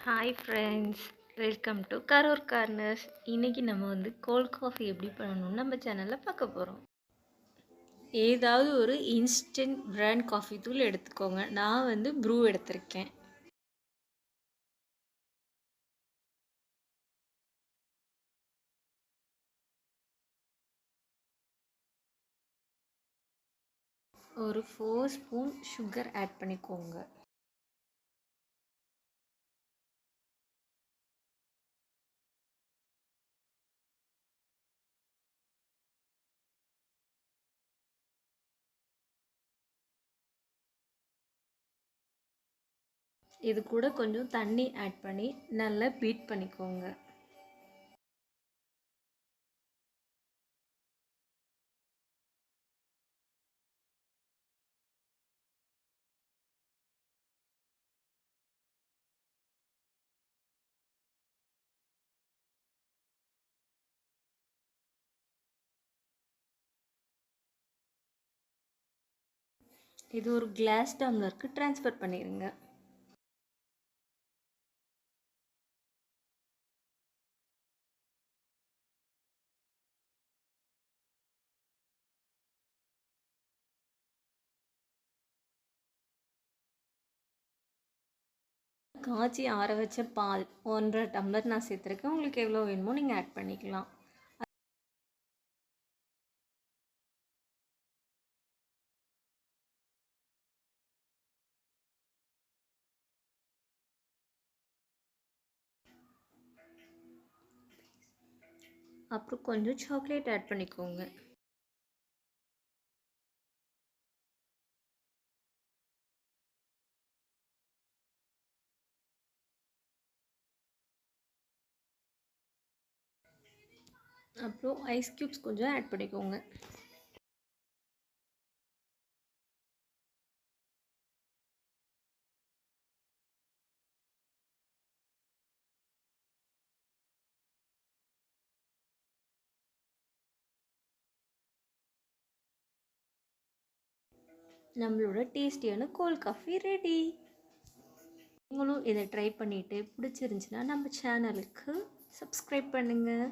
Hi friends, welcome to Karur corners. இன்றைக்கி நம்ம cold coffee எப்படி பண்ணணும்னு நம்ம சேனலில் பார்க்க போகிறோம். ஏதாவது ஒரு இன்ஸ்டன்ட் பிராண்ட் காஃபி தூள் எடுத்துக்கோங்க. நான் ப்ரூ எடுத்திருக்கேன். ஒரு 4 ஸ்பூன் சுகர் ஆட் பண்ணிக்கோங்க. இது கூட கொஞ்சம் தண்ணி ஆட் பண்ணி நல்லா பீட் பண்ணிக்கோங்க. இது ஒரு கிளாஸ் டம்ளருக்கு ட்ரான்ஸ்ஃபர் பண்ணிடுங்க. காய்ச்சி ஆற வச்ச பால் 1.5 டம்ளர் நான் சேர்த்துருக்கேன். உங்களுக்கு எவ்வளோ வேணுமோ நீங்கள் ஆட் பண்ணிக்கலாம். அப்புறம் கொஞ்சம் சாக்லேட் ஆட் பண்ணிக்கோங்க. அப்புறம் ஐஸ் க்யூப்ஸ் கொஞ்சம் ஆட் பண்ணிக்கோங்க. நம்மளோட டேஸ்டியான கோல்ட் காஃபி ரெடி. நீங்களும் இதை ட்ரை பண்ணிவிட்டு பிடிச்சிருந்துச்சின்னா நம்ம சேனலுக்கு சப்ஸ்கிரைப் பண்ணுங்கள்.